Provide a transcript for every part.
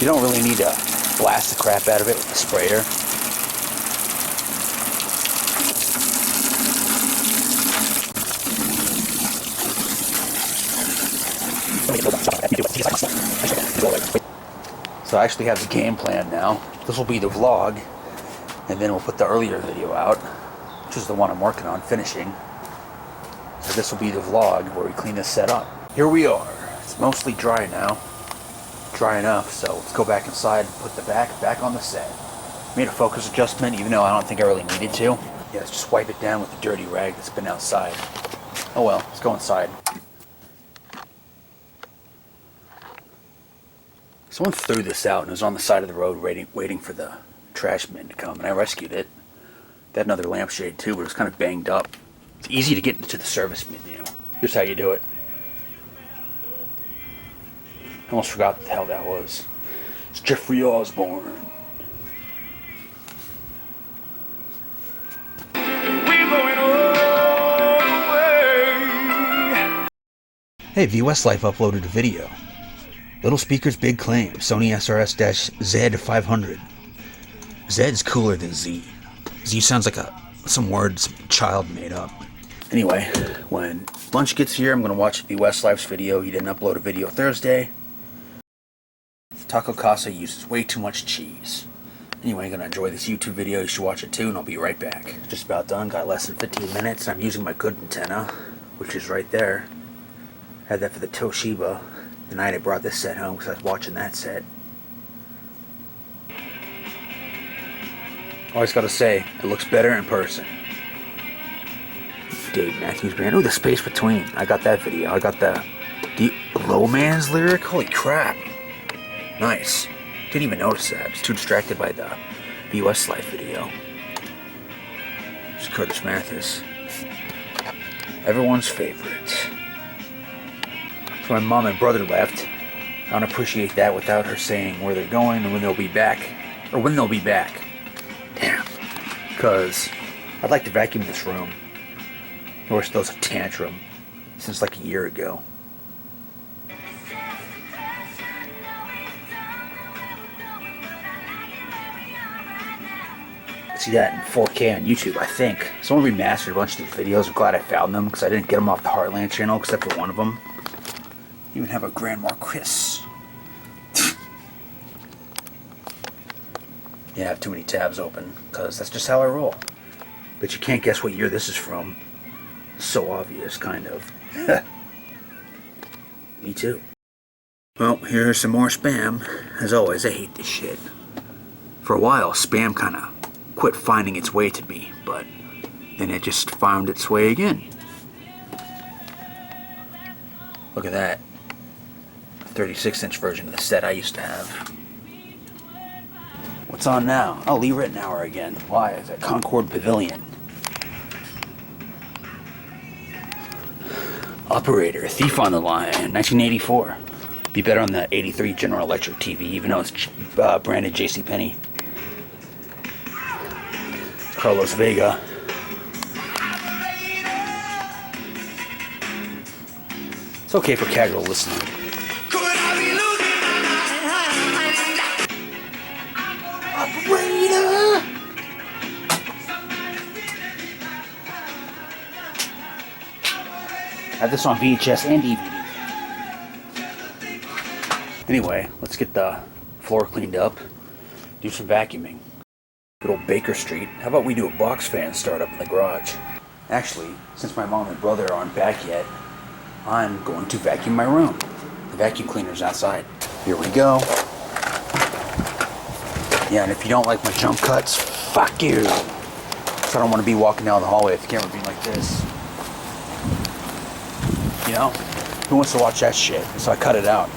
You don't really need to blast the crap out of it with a sprayer. So I actually have the game plan now. This will be the vlog, and then we'll put the earlier video out, which is the one I'm working on finishing. So this will be the vlog where we clean this set up. Here we are. It's mostly dry now. Dry enough, so let's go back inside and put the back on the set. Made a focus adjustment, even though I don't think I really needed to. Yeah, let's just wipe it down with the dirty rag that's been outside. Oh well, let's go inside. Someone threw this out and it was on the side of the road waiting for the trash men to come, and I rescued it. They had another lampshade too, but it was kind of banged up. It's easy to get into the service menu. Here's how you do it. I almost forgot what the hell that was. It's Jeffrey Osborne. Hey, VWestlife uploaded a video. Little speakers, big claim. Sony SRS-Z500. Z's cooler than Z. Z sounds like some words child made up. Anyway, when lunch gets here, I'm going to watch VWestlife's video. He didn't upload a video Thursday. Taco Casa uses way too much cheese. Anyway, I'm going to enjoy this YouTube video. You should watch it too, and I'll be right back. Just about done. Got less than 15 minutes. I'm using my good antenna, which is right there. Had that for the Toshiba the night I brought this set home because I was watching that set. Always got to say, it looks better in person. Dave Matthews Band. Oh, the space between. I got that video. I got the Low Man's lyric. Holy crap. Nice. Didn't even notice that. I was too distracted by the VWestlife video. It's Curtis Mathis. Everyone's favorite. So my mom and brother left. I don't appreciate that without her saying where they're going and when they'll be back. Or when they'll be back. Damn. Because I'd like to vacuum this room. Nor throws a tantrum since like a year ago. See that in 4K on YouTube, I think. Someone remastered a bunch of these videos. I'm glad I found them because I didn't get them off the Heartland channel except for one of them. Even have a Grand Marquis. Yeah, I have too many tabs open because that's just how I roll. But you can't guess what year this is from. So obvious, kind of. Me too. Well, here's some more spam. As always, I hate this shit. For a while, spam kind of quit finding its way to me, but then it just found its way again. Look at that. 36-inch version of the set I used to have. What's on now? Oh, Lee Ritenour again. Why? Is that Concord Pavilion? Operator, Thief on the Line, 1984. Be better on the 83 General Electric TV, even though it's branded JCPenney. Carlos Vega. It's okay for casual listening. Operator! I have this on VHS and DVD. Anyway, let's get the floor cleaned up, do some vacuuming. Good old Baker Street. How about we do a box fan startup in the garage? Actually, since my mom and brother aren't back yet, I'm going to vacuum my room. The vacuum cleaner's outside. Here we go. Yeah, and if you don't like my jump cuts, fuck you. So I don't want to be walking down the hallway if the camera being like this. You know? Who wants to watch that shit? So I cut it out.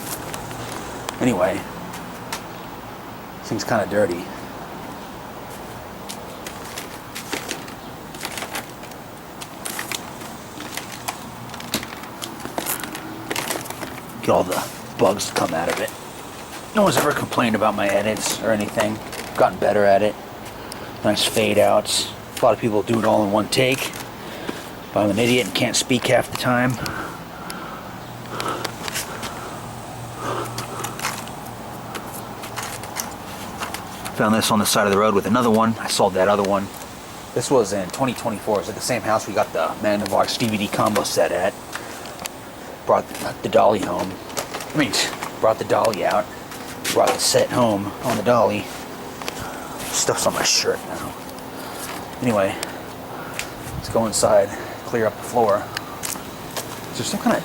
Anyway, this thing's kind of dirty. Get all the bugs to come out of it. No one's ever complained about my edits or anything. I've gotten better at it. Nice fade outs. A lot of people do it all in one take. But I'm an idiot and can't speak half the time. Found this on the side of the road with another one. I sold that other one. This was in 2024. It's at the same house we got the Magnavox DVD combo set at. Brought the dolly home. Brought the dolly out. Brought the set home on the dolly. Stuff's on my shirt now. Anyway, let's go inside, clear up the floor. Is there some kind of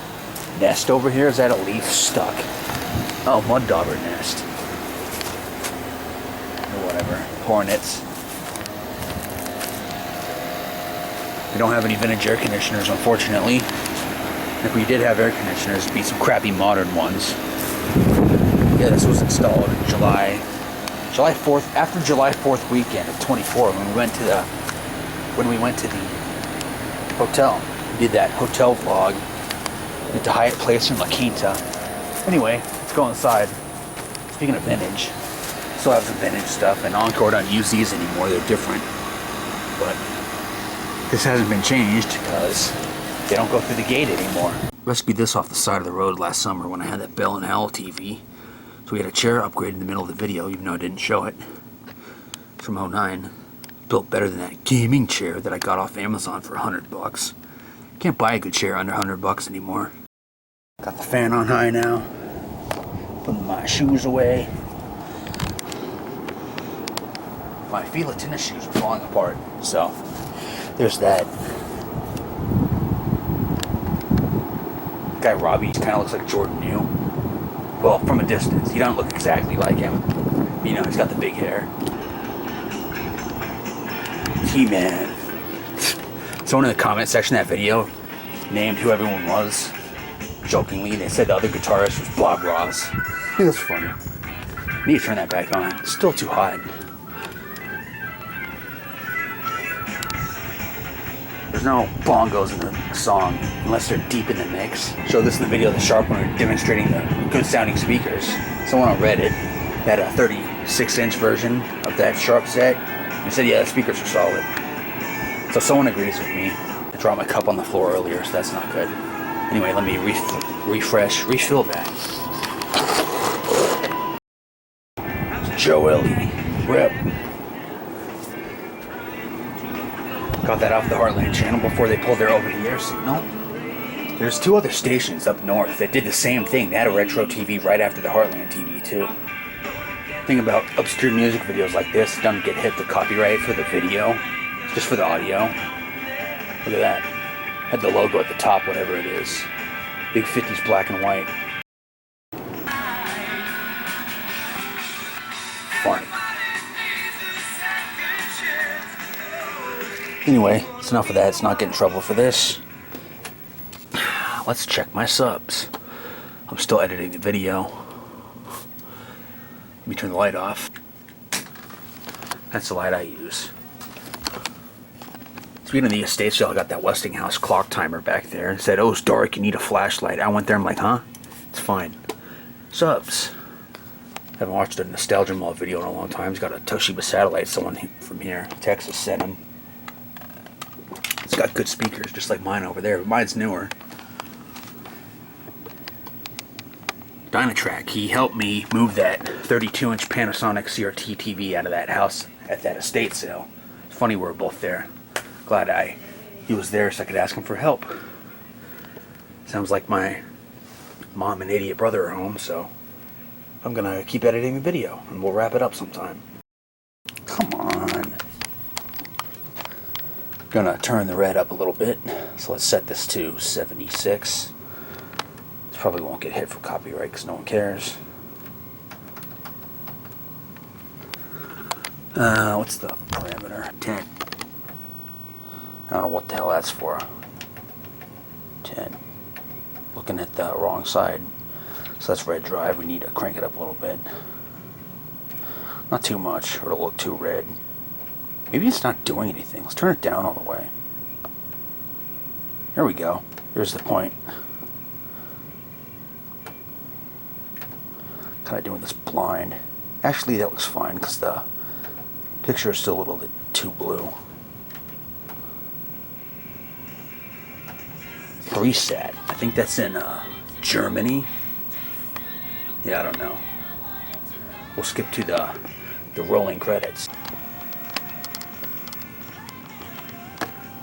nest over here? Is that a leaf stuck? Oh, mud dauber nest. Or whatever. Hornets. We don't have any vintage air conditioners, unfortunately. If we did have air conditioners, it'd be some crappy modern ones. Yeah, this was installed in July 4th, after July 4th weekend of 24, when we went to the hotel. We did that hotel vlog at the Hyatt Place in La Quinta. Anyway, let's go inside. Speaking of vintage, still have some vintage stuff, and Encore don't use these anymore. They're different, but this hasn't been changed because they don't go through the gate anymore. Rescued this off the side of the road last summer when I had that Bell & Howell TV. So we had a chair upgrade in the middle of the video, even though I didn't show it. It's from 09. Built better than that gaming chair that I got off Amazon for $100. Can't buy a good chair under $100 anymore. Got the fan on high now. Putting my shoes away. My Fila tennis shoes are falling apart, so there's that. Guy Robbie kind of looks like Jordan New. Well, from a distance. He don't look exactly like him. You know, he's got the big hair. He-Man. Someone in the comment section of that video named who everyone was. Jokingly, they said the other guitarist was Bob Ross. It was funny. Need to turn that back on. It's still too hot. There's no bongos in the song unless they're deep in the mix. Showed this in the video of the Sharp when we were demonstrating the good sounding speakers. Someone on Reddit had a 36-inch version of that Sharp set and said, yeah, the speakers are solid. So someone agrees with me. I dropped my cup on the floor earlier, so that's not good. Anyway, let me refill that. Joe Ellie, rip. Got that off the Heartland channel before they pulled their over-the-air signal. There's two other stations up north that did the same thing. They had a retro TV right after the Heartland TV too. Thing about obscure music videos like this, it doesn't get hit for copyright for the video, it's just for the audio. Look at that. Had the logo at the top, whatever it is. Big 50s black and white. Funny. Anyway, it's enough of that. It's not getting in trouble for this. Let's check my subs. I'm still editing the video. Let me turn the light off. That's the light I use. Speaking of the estate sale, I got that Westinghouse clock timer back there. It said, oh, it's dark, you need a flashlight. I went there, I'm like, huh? It's fine. Subs. Haven't watched a Nostalgia Mall video in a long time. He's got a Toshiba satellite. Someone from here, Texas, sent him. It's got good speakers, just like mine over there, but mine's newer. Dynatrack, he helped me move that 32-inch Panasonic CRT TV out of that house at that estate sale. It's funny we're both there. Glad he was there so I could ask him for help. Sounds like my mom and idiot brother are home, so I'm gonna keep editing the video and we'll wrap it up sometime. Come on. Gonna turn the red up a little bit, so let's set this to 76. This probably won't get hit for copyright because no one cares. What's the parameter? 10. I don't know what the hell that's for. 10. Looking at the wrong side. So that's red drive. We need to crank it up a little bit. Not too much, or it'll look too red. Maybe it's not doing anything. Let's turn it down all the way. There we go. Here's the point. Kind of doing this blind. Actually, that looks fine because the picture is still a little bit too blue. Preset. I think that's in Germany. Yeah, I don't know. We'll skip to the the rolling credits.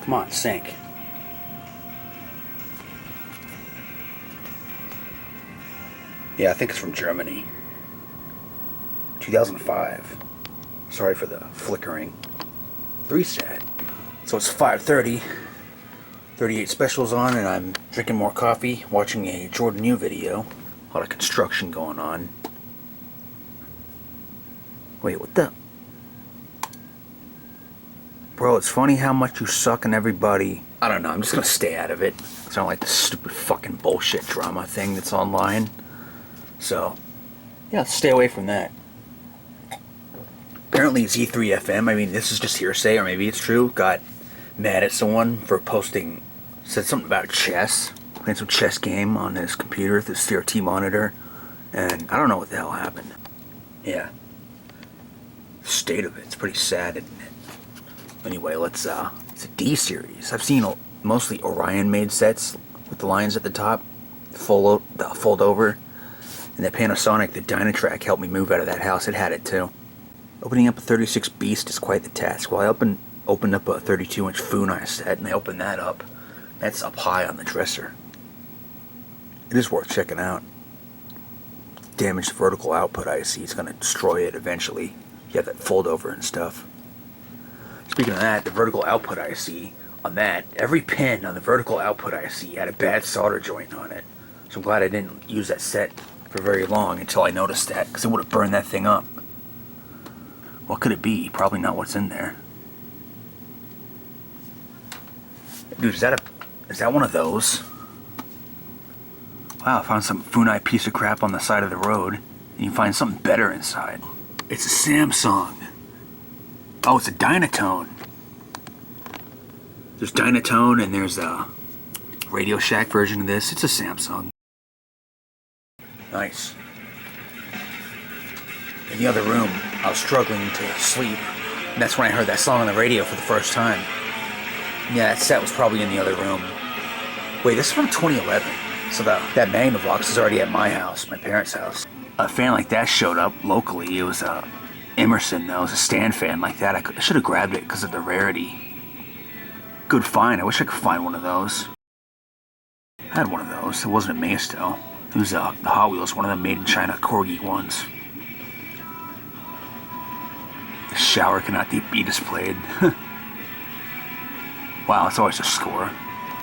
Come on, sync. Yeah, I think it's from Germany. 2005. Sorry for the flickering. 3 sad. So it's 5:30. 38 specials on, and I'm drinking more coffee, watching a Jordan New video. A lot of construction going on. Wait, what the? Bro, it's funny how much you suck and everybody. I don't know, I'm just gonna stay out of it. I don't like this stupid fucking bullshit drama thing that's online. So, yeah, stay away from that. Apparently Z3FM, I mean, this is just hearsay, or maybe it's true, got mad at someone for posting, said something about chess, playing some chess game on his computer, the CRT monitor, and I don't know what the hell happened. Yeah. The state of it's pretty sad, isn't it? Anyway, it's a D series. I've seen mostly Orion made sets with the lines at the top, fold over, and that Panasonic, the Dynatrack, helped me move out of that house. It had it too. Opening up a 36 Beast is quite the task. Well, I opened up a 32-inch Funai set, and I opened that up. That's up high on the dresser. It is worth checking out. Damaged vertical output IC is going to destroy it eventually. You have that fold over and stuff. Speaking of that, the vertical output IC on that, every pin on the vertical output IC had a bad solder joint on it. So I'm glad I didn't use that set for very long until I noticed that, because it would have burned that thing up. What could it be? Probably not what's in there. Dude, is that one of those? Wow, I found some Funai piece of crap on the side of the road. And you can find something better inside. It's a Samsung. Oh, it's a Dynatone. There's Dynatone and there's a Radio Shack version of this. It's a Samsung. Nice. In the other room, I was struggling to sleep. And that's when I heard that song on the radio for the first time. Yeah, that set was probably in the other room. Wait, this is from 2011. So that Magnavox is already at my house, my parents' house. A fan like that showed up locally. It was a Emerson, though. It was a stand fan like that. I should have grabbed it because of the rarity. Good find. I wish I could find one of those. I had one of those. It wasn't a Maisto. It was the Hot Wheels, one of the made in China Corgi ones. The shower cannot be displayed. Wow, it's always a score.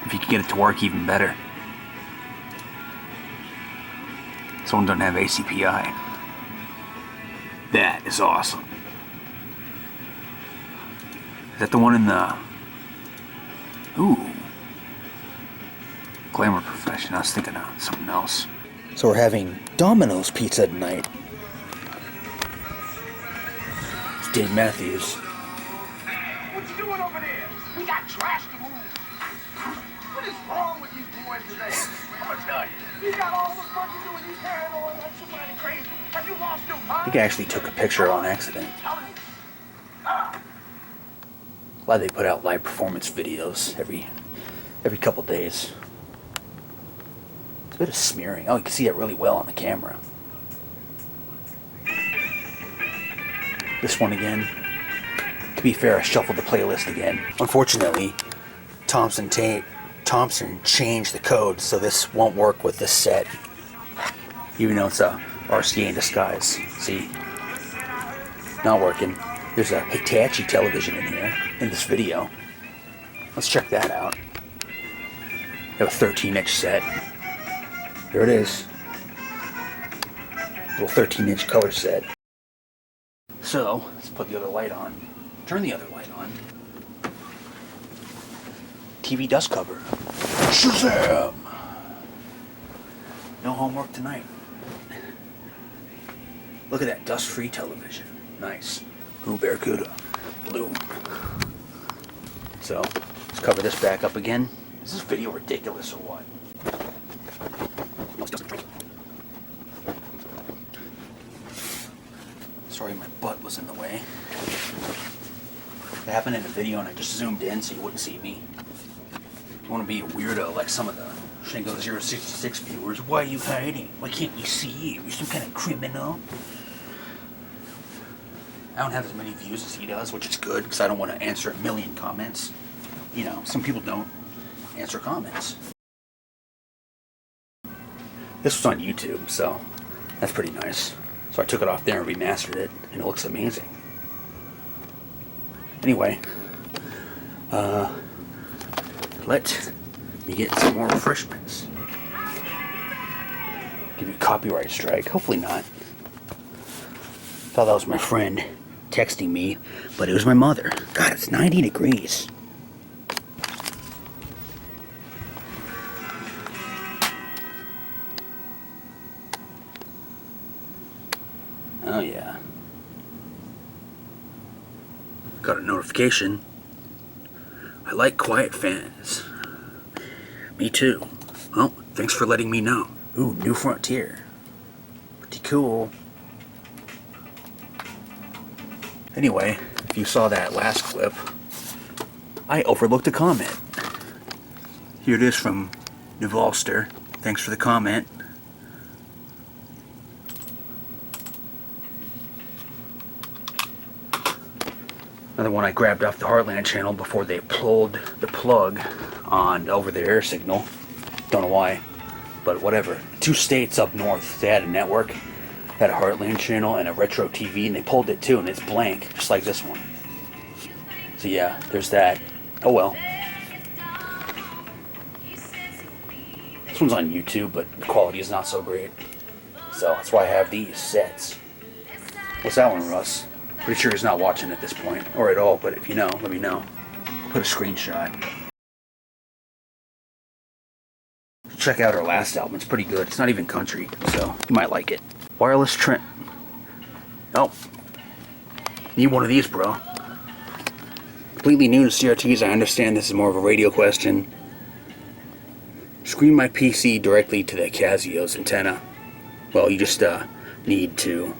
If you can get it to work, even better. Someone doesn't have ACPI. That is awesome. Is that the one in the... Ooh. Glamour Profession. I was thinking of something else. So we're having Domino's pizza tonight. It's Dave Matthews. What you doing over there? We got trash to move. What is wrong with these boys today? I'm gonna tell you. You got all the fuck to do with these paranoid and somebody crazy. Have you lost your mind? I think I actually took a picture on accident. Glad they put out live performance videos every couple days. It's a bit of smearing. Oh, you can see it really well on the camera. This one again. To be fair, I shuffled the playlist again. Unfortunately, Thompson changed the code, so this won't work with this set. Even though it's a RCA in disguise. See? Not working. There's a Hitachi television in here, in this video. Let's check that out. I have a 13-inch set. There it is. Little 13-inch color set. So, let's put the other light on. Turn the other light on. TV dust cover. Shazam! No homework tonight. Look at that dust-free television. Nice. Ooh, Barracuda. Blue. So, let's cover this back up again. Is this video ridiculous or what? Sorry, my butt was in the way. It happened in the video and I just zoomed in so you wouldn't see me. If you want to be a weirdo like some of the Shingo 066 viewers, why are you hiding? Why can't you see? Are you some kind of criminal? I don't have as many views as he does, which is good because I don't want to answer a million comments. You know, some people don't answer comments. This was on YouTube, so that's pretty nice. So I took it off there and remastered it, and it looks amazing. Anyway, let me get some more refreshments. Give you a copyright strike. Hopefully not. Thought that was my friend texting me, but it was my mother. God, it's 90 degrees. Oh yeah. Got a notification. I like quiet fans. Me too. Well, thanks for letting me know. Ooh, New Frontier. Pretty cool. Anyway, if you saw that last clip, I overlooked a comment. Here it is from Nivolster. Thanks for the comment. Another one I grabbed off the Heartland channel before they pulled the plug on over their air signal. Don't know why, but whatever. 2 states up north, they had a network, had a Heartland channel and a Retro TV, and they pulled it too, and it's blank, just like this one. So yeah, there's that. Oh well. This one's on YouTube, but the quality is not so great. So that's why I have these sets. What's that one, Russ? Pretty sure he's not watching at this point, or at all, but if you know, let me know. Put a screenshot. Check out our last album, it's pretty good. It's not even country, so you might like it. Wireless Trent. Oh. Need one of these, bro. Completely new to CRTs, I understand this is more of a radio question. Screen my PC directly to the Casio's antenna. Well, you just need to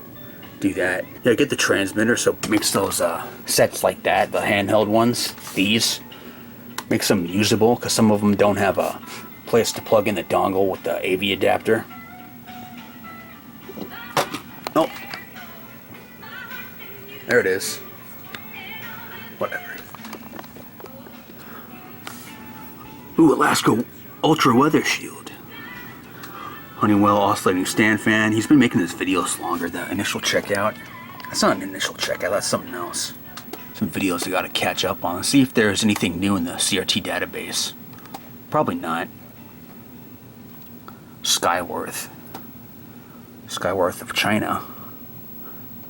do that. Yeah, get the transmitter, so makes those sets like that, the handheld ones, these, makes them usable, because some of them don't have a place to plug in the dongle with the AV adapter. Oh, there it is. Whatever. Ooh, Alaska Ultra Weather Shield. Honeywell oscillating stand fan. He's been making his videos longer. The initial checkout. That's not an initial checkout, that's something else. Some videos I gotta catch up on. See if there's anything new in the CRT database. Probably not. Skyworth. Skyworth of China.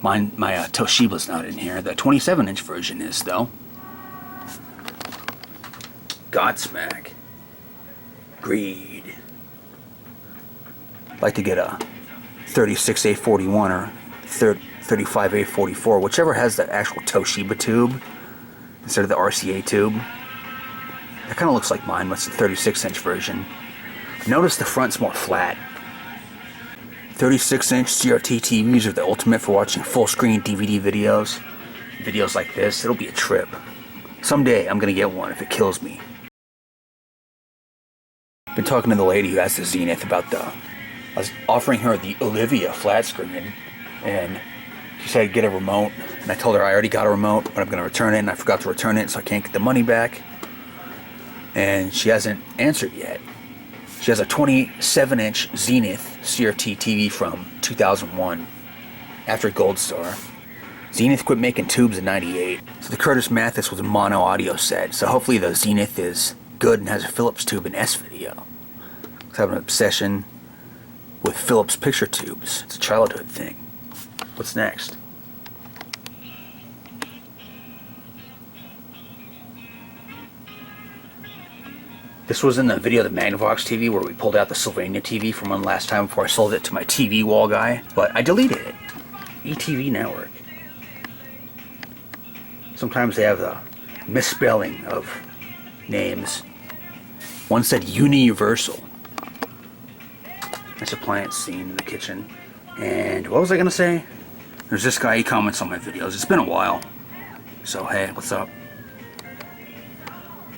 My Toshiba's not in here. The 27-inch version is, though. Godsmack. Greed. I'd like to get a 36A41 or 35A44, whichever has the actual Toshiba tube instead of the RCA tube. That kind of looks like mine, but it's the 36-inch version. Notice the front's more flat. 36-inch CRT TVs are the ultimate for watching full-screen DVD videos. Videos like this, it'll be a trip. Someday I'm gonna get one if it kills me. Been talking to the lady who has the Zenith about I was offering her the Olivia flat screen, and she said get a remote, and I told her I already got a remote, but I'm going to return it, and I forgot to return it, so I can't get the money back, and she hasn't answered yet. She has a 27-inch Zenith CRT TV from 2001, after Gold Star. Zenith quit making tubes in '98, so the Curtis Mathis was a mono audio set, so hopefully the Zenith is good and has a Philips tube in S-Video. I have an obsession with Philips picture tubes. It's a childhood thing. What's next? This was in the video of the Magnavox TV where we pulled out the Sylvania TV from one last time before I sold it to my TV wall guy, but I deleted it. ETV Network. Sometimes they have the misspelling of names. One said Universal. Nice appliance scene in the kitchen. And what was I gonna say? There's this guy, he comments on my videos. It's been a while. So hey, what's up?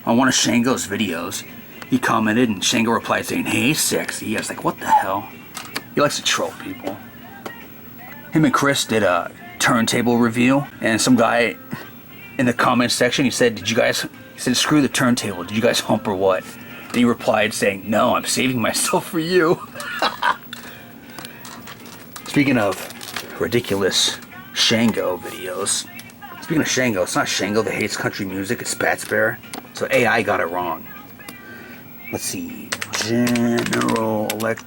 On one of Shango's videos, he commented and Shango replied saying, "Hey, sexy." I was like, what the hell? He likes to troll people. Him and Chris did a turntable review, and some guy in the comments section, he said, he said, screw the turntable, did you guys hump or what? And he replied saying, no, I'm saving myself for you. Speaking of ridiculous Shango videos, speaking of Shango, it's not Shango that hates country music, it's Spats Bear. So AI got it wrong. Let's see, General Electric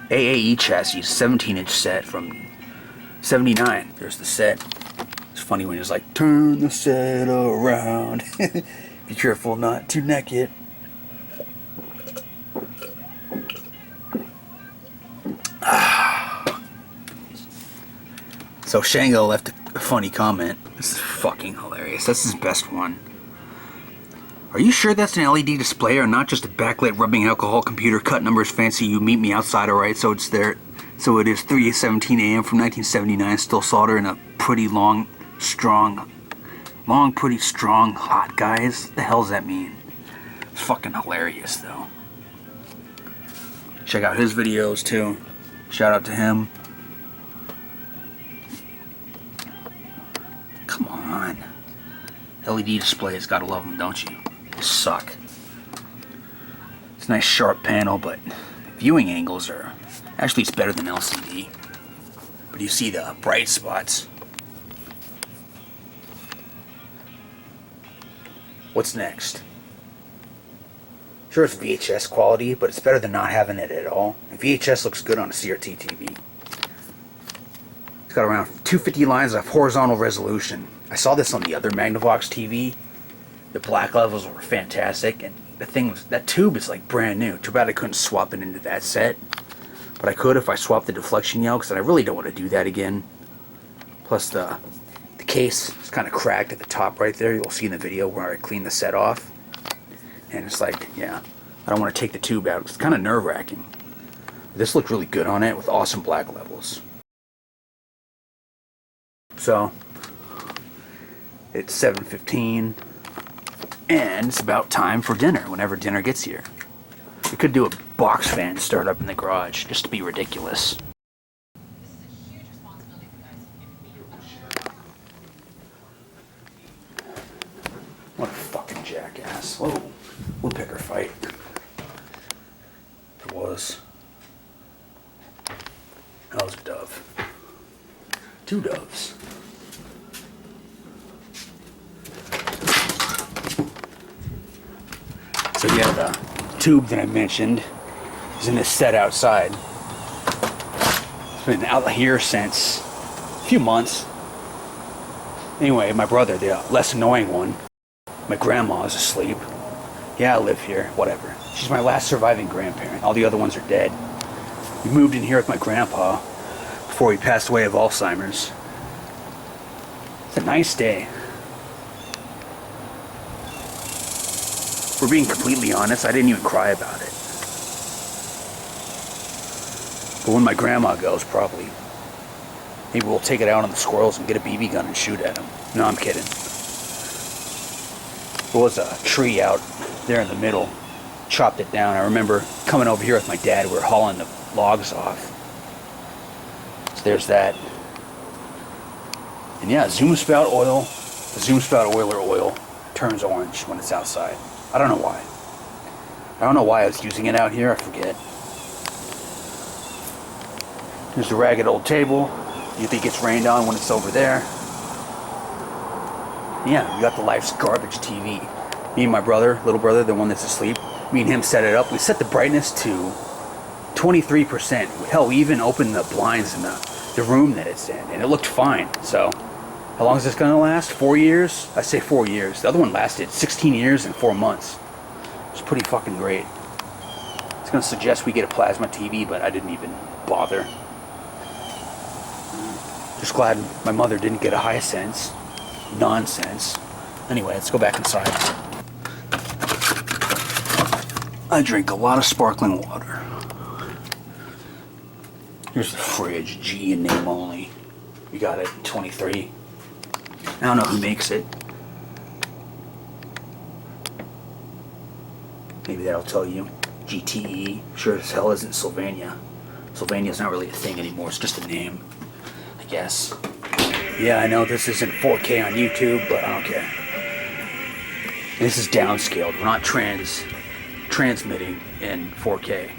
AAE chassis, 17-inch set from 79. There's the set. It's funny when he's like, turn the set around. Be careful not to neck it. So Shango left a funny comment. This is fucking hilarious. That's his best one. Are you sure that's an LED display or not just a backlit rubbing alcohol computer cut numbers fancy you meet me outside, alright? So it's there. So it is 3:17 a.m. from 1979, still solder in a pretty pretty strong hot, guys. What the hell does that mean? It's fucking hilarious though. Check out his videos too. Shout out to him. Come on. LED displays, gotta love them, don't you? They suck. It's a nice sharp panel, but viewing angles are... Actually, it's better than LCD. But you see the bright spots. What's next? Sure, it's VHS quality, but it's better than not having it at all. And VHS looks good on a CRT TV. It's got around 250 lines of horizontal resolution. I saw this on the other Magnavox TV. The black levels were fantastic, and the thing was, that tube is like brand new. Too bad I couldn't swap it into that set. But I could if I swapped the deflection yelks, and I really don't want to do that again. Plus the case is kind of cracked at the top right there. You'll see in the video where I clean the set off. And it's like, yeah, I don't want to take the tube out. It's kind of nerve-wracking. This looked really good on it with awesome black levels. So, it's 7:15, and it's about time for dinner, whenever dinner gets here. We could do a box fan startup in the garage, just to be ridiculous. What a fucking jackass. Whoa, woodpecker fight. It was. That was a dove. Two doves. So yeah, the tube that I mentioned is in this set outside. It's been out here since a few months. Anyway, my brother, the less annoying one, my grandma is asleep. Yeah, I live here, whatever. She's my last surviving grandparent. All the other ones are dead. We moved in here with my grandpa before he passed away of Alzheimer's. It's a nice day. If we're being completely honest, I didn't even cry about it. But when my grandma goes, probably, maybe we'll take it out on the squirrels and get a BB gun and shoot at them. No, I'm kidding. There was a tree out there in the middle. Chopped it down. I remember coming over here with my dad. We were hauling the logs off. So there's that. And yeah, zoom spout oil. The zoom spout oiler oil turns orange when it's outside. I don't know why. I don't know why I was using it out here. I forget. There's a ragged old table. You think it's rained on when it's over there. Yeah, we got the Life's Garbage TV. Me and my brother, little brother, the one that's asleep, me and him set it up. We set the brightness to 23%. Hell, we even opened the blinds in the room that it's in, and it looked fine. So, how long is this gonna last? 4 years? I say 4 years. The other one lasted 16 years and 4 months. It's pretty fucking great. It's gonna suggest we get a plasma TV, but I didn't even bother. Just glad my mother didn't get a Hisense. Nonsense. Anyway, let's go back inside. I drink a lot of sparkling water. Here's the fridge, G in name only. We got it in 23. I don't know who makes it. Maybe that'll tell you. GTE, sure as hell isn't Sylvania. Sylvania's not really a thing anymore. It's just a name, I guess. Yeah, I know this isn't 4K on YouTube, but I don't care. This is downscaled. We're not transmitting in 4K.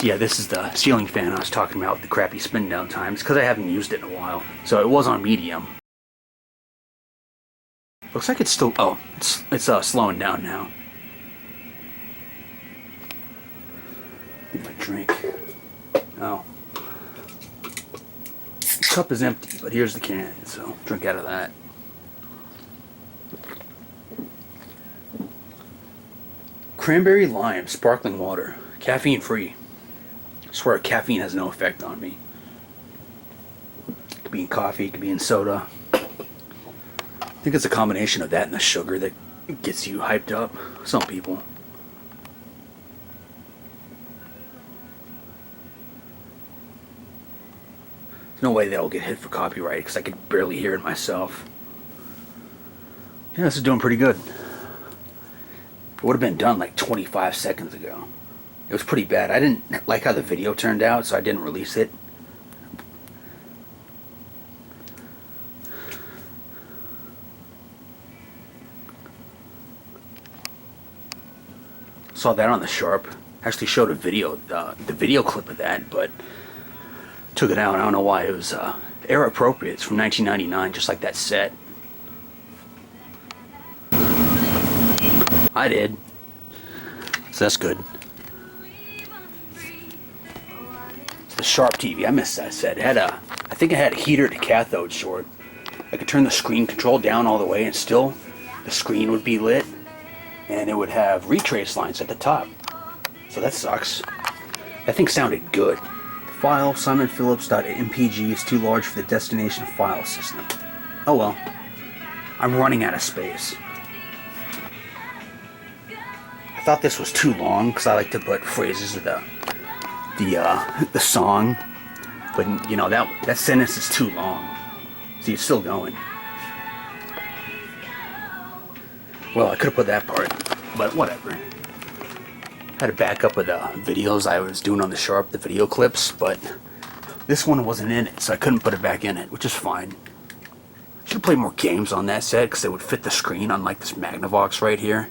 Yeah, this is the ceiling fan I was talking about with the crappy spin down times, because I haven't used it in a while. So it was on medium. Looks like it's still, oh, it's slowing down now. Need my drink. Oh. The cup is empty, but here's the can, so drink out of that. Cranberry lime sparkling water, caffeine free. I swear caffeine has no effect on me. It could be in coffee, it could be in soda. I think it's a combination of that and the sugar that gets you hyped up. Some people. There's no way that'll get hit for copyright because I could barely hear it myself. Yeah, this is doing pretty good. It would have been done like 25 seconds ago. It was pretty bad. I didn't like how the video turned out, so I didn't release it. Saw that on the Sharp. Actually showed a video, the video clip of that, but took it out. I don't know why. It was era appropriate. It's from 1999, just like that set. I did. So that's good. It's the Sharp TV. I missed that set. It had I think it had a heater to cathode short. I could turn the screen control down all the way and still the screen would be lit. And it would have retrace lines at the top. So that sucks. That thing sounded good. The file simonphillips.mpg is too large for the destination file system. Oh well. I'm running out of space. I thought this was too long because I like to put phrases of the song, but you know that sentence is too long. See, it's still going. Well, I could have put that part, but whatever. I had a backup of the videos I was doing on the Sharp, the video clips, but this one wasn't in it, so I couldn't put it back in it, which is fine. I should have played more games on that set because they would fit the screen, unlike this Magnavox right here.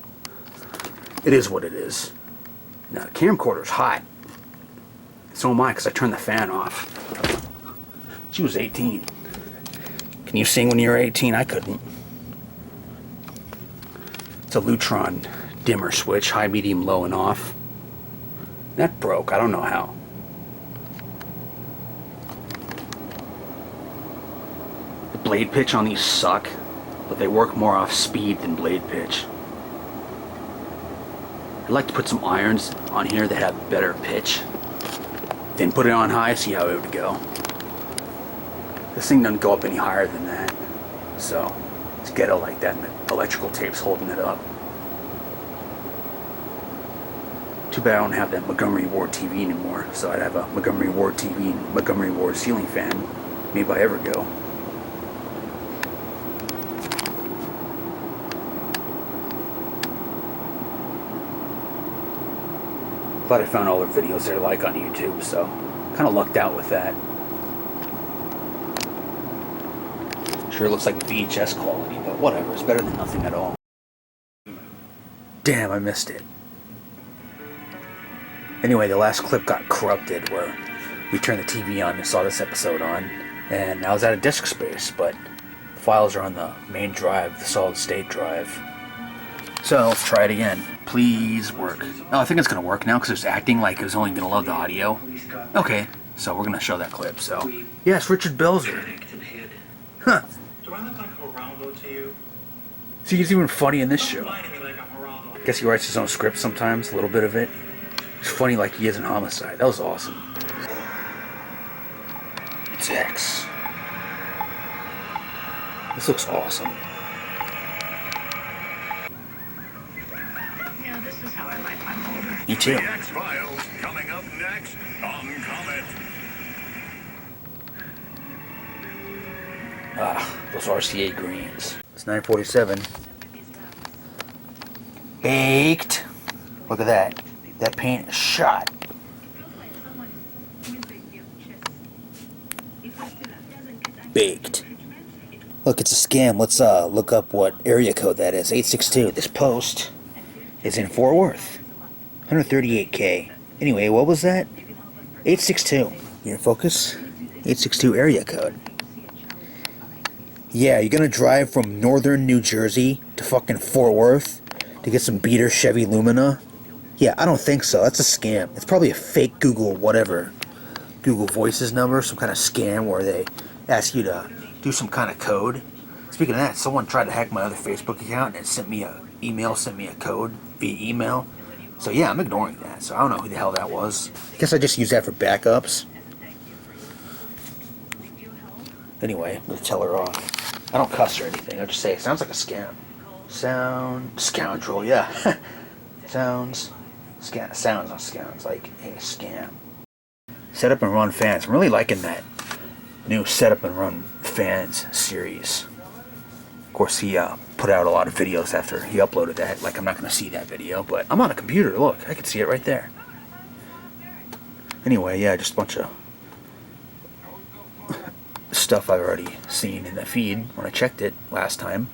It is what it is. Now, the camcorder's hot. So am I, because I turned the fan off. She was 18. Can you sing when you're 18? I couldn't. It's a Lutron dimmer switch, high, medium, low, and off. That broke. I don't know how. The blade pitch on these suck, but they work more off speed than blade pitch. I'd like to put some irons on here that have better pitch. Then put it on high, see how it would go. This thing doesn't go up any higher than that. So, it's ghetto like that, and the electrical tape's holding it up. Too bad I don't have that Montgomery Ward TV anymore, so I'd have a Montgomery Ward TV and Montgomery Ward ceiling fan made by Evergo. Glad I found all their videos they like on YouTube, so kind of lucked out with that. Sure looks like VHS quality, but whatever, it's better than nothing at all. Damn, I missed it. Anyway, the last clip got corrupted where we turned the TV on and saw this episode on, and I was out of disk space, but the files are on the main drive, the solid state drive. So let's try it again. Please work. Oh, I think it's gonna work now because it's acting like it was only gonna load the audio. Okay, so we're gonna show that clip. So, yes, Richard Belzer. Huh. Do I look like Geraldo to you? See, he's even funny in this show. I guess he writes his own script sometimes, a little bit of it. It's funny like he is in Homicide. That was awesome. It's X. This looks awesome. Yeah, this is how I like my motor. Me too. The X-Files coming up next on Comet. Ah, those RCA greens. It's 9:47. Baked. Look at that. That paint is shot. Baked. Look, it's a scam. Let's look up what area code that is. 862. This post is in Fort Worth. 138K. Anyway, what was that? 862. You in focus? 862 area code. Yeah, you're gonna drive from northern New Jersey to fucking Fort Worth to get some beater Chevy Lumina? Yeah, I don't think so. That's a scam. It's probably a fake Google whatever. Google Voices number, some kind of scam where they ask you to do some kind of code. Speaking of that, someone tried to hack my other Facebook account and sent me a code via email. So yeah, I'm ignoring that. So I don't know who the hell that was. I guess I just use that for backups. Anyway, I'm gonna tell her off. I don't cuss or anything. I just say it sounds like a scam. Scoundrel, yeah. sounds not sounds like a scam. Setup and Run fans. I'm really liking that new Setup and Run fans series. Of course, he put out a lot of videos after he uploaded that. Like, I'm not going to see that video, but I'm on a computer. Look, I can see it right there. Anyway, yeah, just a bunch of stuff I've already seen in the feed when I checked it last time.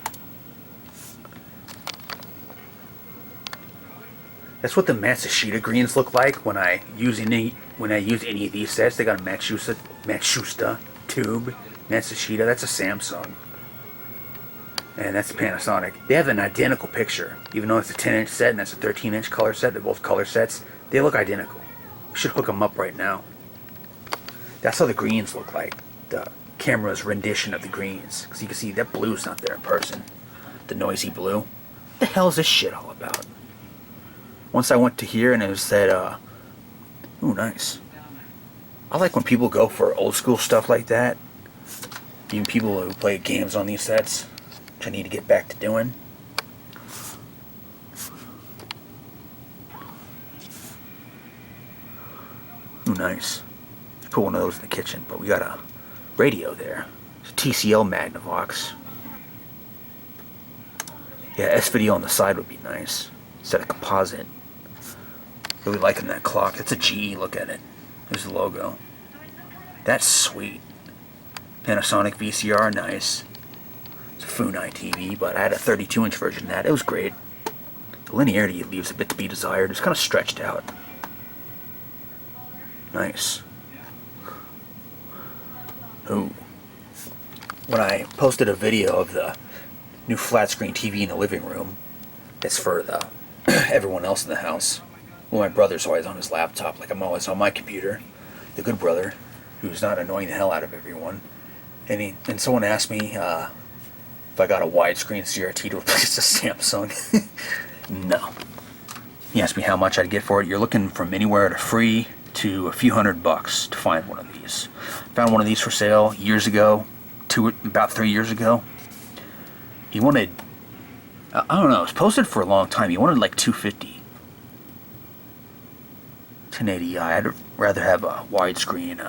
That's what the Matsushita greens look like when I use any of these sets. They got a Matsushita tube, Matsushita. That's a Samsung, and that's a Panasonic. They have an identical picture, even though it's a 10-inch set and that's a 13-inch color set. They're both color sets. They look identical. We should hook them up right now. That's how the greens look like. The camera's rendition of the greens, because you can see that blue's not there in person. The noisy blue. What the hell is this shit all about? Once I went to here and it said, ooh, nice. I like when people go for old school stuff like that. Even people who play games on these sets, which I need to get back to doing. Ooh, nice. Put one of those in the kitchen, but we got a radio there. It's a TCL Magnavox. Yeah, S-Video on the side would be nice. Instead of composite. Really liking that clock. It's a GE, look at it. There's the logo. That's sweet. Panasonic VCR, nice. It's a Funai TV, but I had a 32-inch version of that. It was great. The linearity leaves a bit to be desired. It's kind of stretched out. Nice. Ooh. When I posted a video of the new flat screen TV in the living room, it's for the everyone else in the house. Well, my brother's always on his laptop, like I'm always on my computer. The good brother, who's not annoying the hell out of everyone. And someone asked me if I got a widescreen CRT to replace the Samsung. No. He asked me how much I'd get for it. You're looking from anywhere to free to a few $100 to find one of these. Found one of these for sale years ago, about 3 years ago. He wanted, I don't know, it was posted for a long time. He wanted like $250. 1080i. I'd rather have a widescreen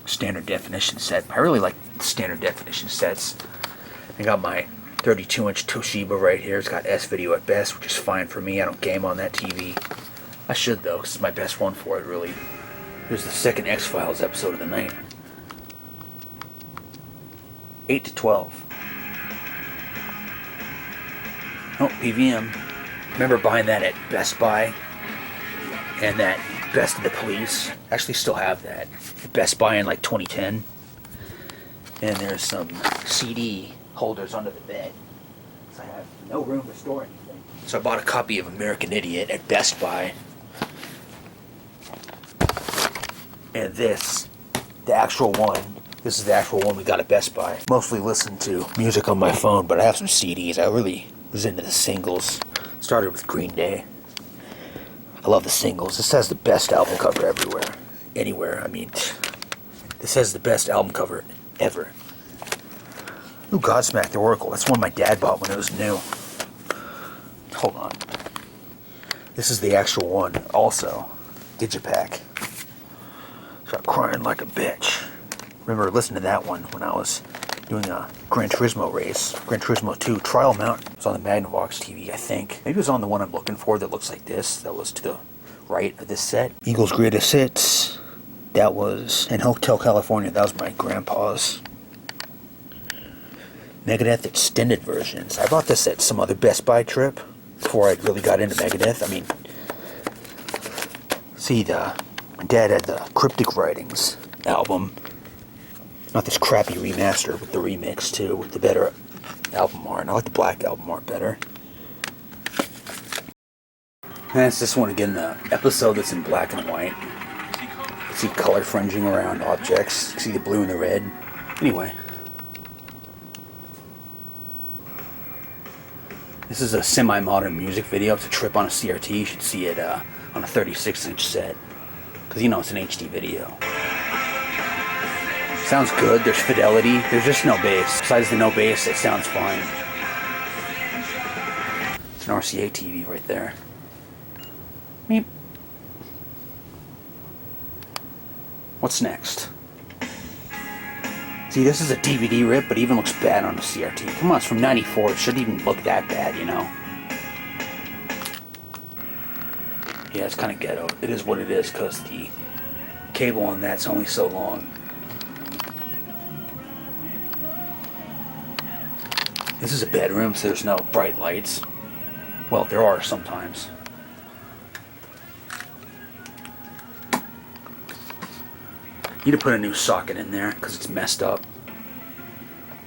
standard definition set. I really like standard definition sets. I got my 32-inch Toshiba right here. It's got S-Video at best, which is fine for me. I don't game on that TV. I should though, because it's my best one for it, really. Here's the second X-Files episode of the night. 8 to 12. Oh, PVM. Remember buying that at Best Buy? And that Best of the Police. I actually still have that at Best Buy in like 2010. And there's some CD holders under the bed. So I have no room to store anything. So I bought a copy of American Idiot at Best Buy. And this, the actual one. This is the actual one we got at Best Buy. Mostly listen to music on my phone, but I have some CDs. I really was into the singles. Started with Green Day. I love the singles. This has the best album cover everywhere. Anywhere, I mean. This has the best album cover ever. Ooh, Godsmack the Oracle. That's one my dad bought when it was new. Hold on. This is the actual one, also. Digipack. Start crying like a bitch. Remember listening to that one when I was doing a Gran Turismo race. Gran Turismo 2 Trial Mountain. It was on the Magnavox TV, I think. Maybe it was on the one I'm looking for that looks like this. That was to the right of this set. Eagles Greatest Hits. That was in Hotel California. That was my grandpa's. Megadeth extended versions. I bought this at some other Best Buy trip before I really got into Megadeth. I mean, see, my dad had the Cryptic Writings album. Not this crappy remaster, with the remix too, with the better album art. I like the black album art better. And it's this one again, the episode that's in black and white. You see color fringing around objects. You see the blue and the red. Anyway. This is a semi-modern music video. It's a trip on a CRT. You should see it on a 36-inch set. Because, you know, it's an HD video. Sounds good. There's fidelity. There's just no bass. Besides the no bass, it sounds fine. It's an RCA TV right there. Meep. What's next? See, this is a DVD rip, but it even looks bad on the CRT. Come on, it's from '94. It shouldn't even look that bad, you know? Yeah, it's kind of ghetto. It is what it is, because the cable on that's only so long. This is a bedroom, so there's no bright lights. Well, there are sometimes. Need to put a new socket in there because it's messed up.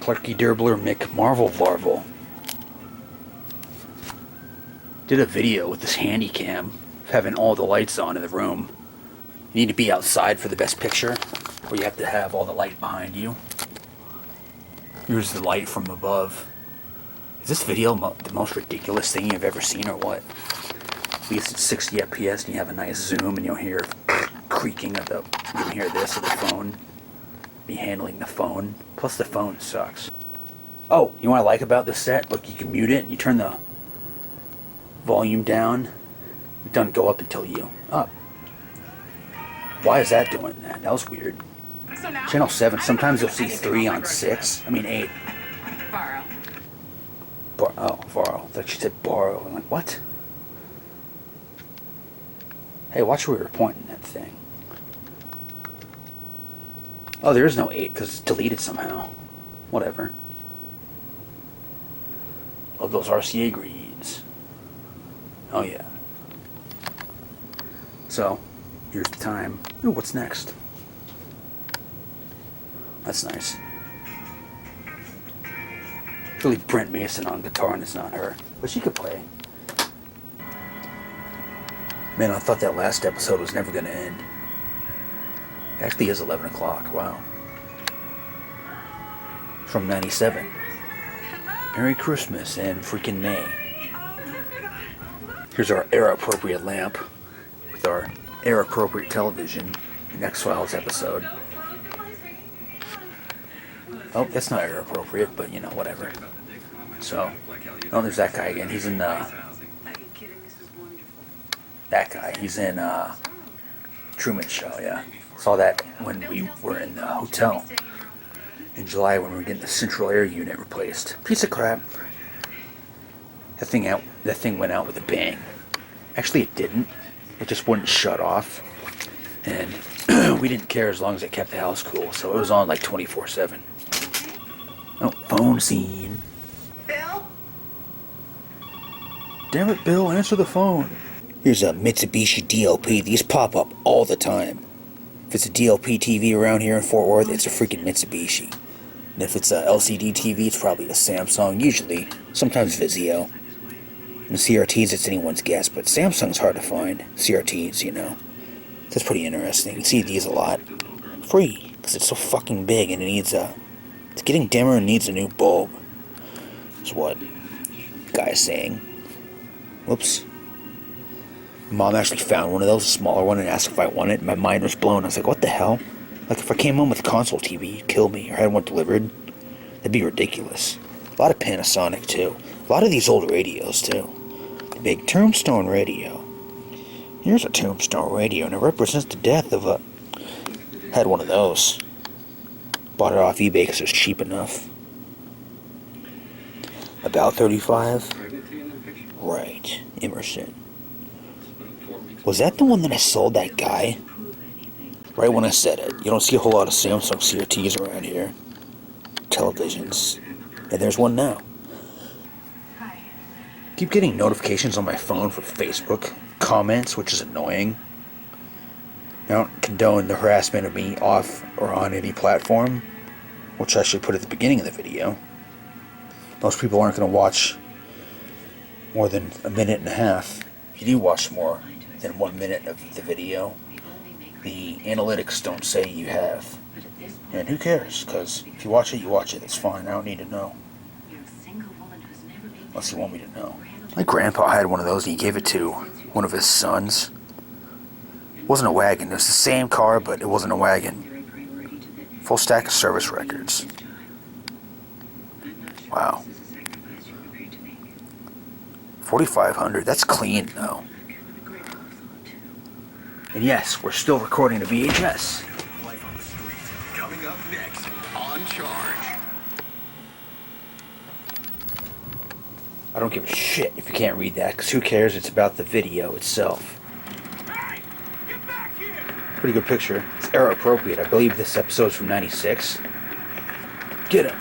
Clarky Derbler Mick Marvel Varvel did a video with this handy cam of having all the lights on in the room. You need to be outside for the best picture, or you have to have all the light behind you. Here's the light from above. Is this video the most ridiculous thing you've ever seen, or what? At least it's 60 FPS and you have a nice zoom and you'll hear creaking of the, you can hear this of the phone. Be handling the phone. Plus the phone sucks. Oh, you know what I like about this set? Look, you can mute it and you turn the volume down. It doesn't go up until you up. Why is that doing that? That was weird. So now, Channel 7, sometimes you'll see 3 on 6. I mean 8. Borrow. Borrow. I thought she said borrow. I'm like, what? Hey, watch where we were pointing that thing. Oh, there is no 8 because it's deleted somehow. Whatever. Love those RCA greens. Oh, yeah. So, here's the time. Ooh, what's next? That's nice. Really Brent Mason on guitar, and it's not her. But she could play. Man, I thought that last episode was never going to end. It actually is 11 o'clock. Wow. From 97. Merry Christmas and freaking May. Here's our era-appropriate lamp with our era-appropriate television. The X-Files episode. Oh, that's not era-appropriate, but you know, whatever. So, oh, there's that guy again. He's in that guy. He's in Truman Show, yeah. Saw that when we were in the hotel in July when we were getting the central air unit replaced. Piece of crap. That thing went out with a bang. Actually, it didn't. It just wouldn't shut off. And we didn't care as long as it kept the house cool. So it was on like 24/7. Oh, phone scene. Bill? Damn it, Bill, answer the phone. Here's a Mitsubishi DLP. These pop up all the time. If it's a DLP TV around here in Fort Worth, it's a freaking Mitsubishi. And if it's a LCD TV, it's probably a Samsung, usually. Sometimes Vizio. And CRTs, it's anyone's guess, but Samsung's hard to find. CRTs, you know. That's pretty interesting. You see these a lot. Free, because it's so fucking big and it needs a... It's getting dimmer and needs a new bulb. That's what the guy is saying. Whoops. Mom actually found one of those, a smaller one, and asked if I wanted it. My mind was blown. I was like, what the hell? Like, if I came home with a console TV, you'd kill me, or had one delivered. That'd be ridiculous. A lot of Panasonic, too. A lot of these old radios, too. The big Tombstone radio. Here's a Tombstone radio, and it represents the death of a... Had one of those. Bought it off eBay because it was cheap enough. About 35? Right. Emerson. Was that the one that I sold that guy? Right when I said it. You don't see a whole lot of Samsung CRTs around here. Televisions. And there's one now. Keep getting notifications on my phone for Facebook comments, which is annoying. I don't condone the harassment of me off or on any platform, which I should put at the beginning of the video. Most people aren't going to watch more than a minute and a half. If you do watch more than 1 minute of the video, the analytics don't say you have. And who cares? Because if you watch it, that's fine. I don't need to know. Unless you want me to know. My grandpa had one of those and he gave it to one of his sons. It wasn't a wagon. It was the same car, but it wasn't a wagon. Full stack of service records. Wow. 4,500. That's clean, though. And yes, we're still recording a VHS. Life on the street. Coming up next on Charge. I don't give a shit if you can't read that, because who cares? It's about the video itself. Hey, get back here! Pretty good picture. It's era appropriate. I believe this episode's from '96. Get him.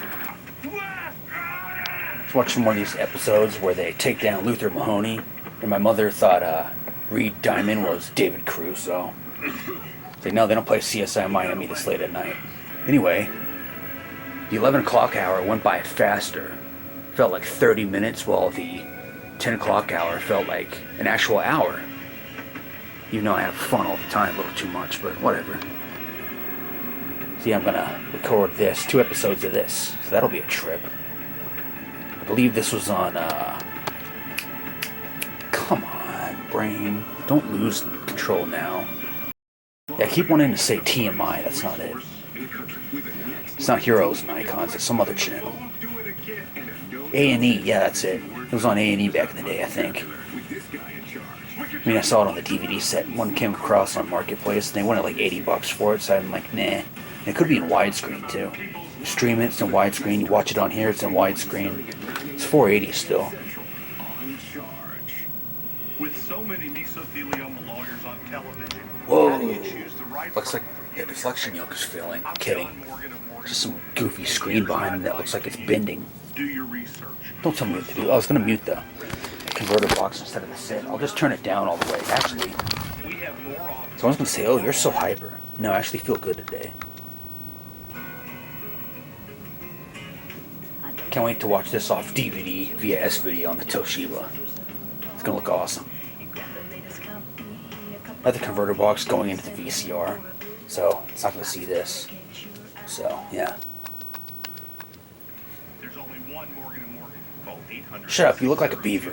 Let's watch some more of these episodes where they take down Luther Mahoney, and my mother thought Reed Diamond was David Cruz, so it's like, no, they don't play CSI Miami this late at night. Anyway, the 11 o'clock hour went by faster. Felt like 30 minutes, while the 10 o'clock hour felt like an actual hour. Even though I have fun all the time, a little too much, but whatever. See, I'm gonna record 2 episodes of this, so that'll be a trip. I believe this was on, come on, brain. Don't lose control now. Yeah, I keep wanting to say TMI, that's not it. It's not Heroes and Icons, it's some other channel. A&E, yeah, that's it. It was on A&E back in the day, I think. I mean, I saw it on the DVD set. One came across on Marketplace, and they wanted like $80 for it, so I'm like, nah. And it could be in widescreen, too. You stream it, it's in widescreen. You watch it on here, it's in widescreen. It's 480 still. On Charge. With so many mesothelioma lawyers on television, Whoa. how do you choose the right Looks like the deflection yoke is failing. I'm kidding. Just some goofy screen behind him that looks like it's bending. Do your research. Don't tell me what to do. I was going to mute the converter box instead of the set. I'll just turn it down all the way. Actually, We have more options. someone's going to say, oh, you're so hyper. No, I actually feel good today. Can't wait to watch this off DVD via S-Video on the Toshiba. It's going to look awesome. I have the converter box going into the VCR, so it's not going to see this. So, yeah. There's only one Morgan & Morgan. Call 800. Shut up, you look like a beaver.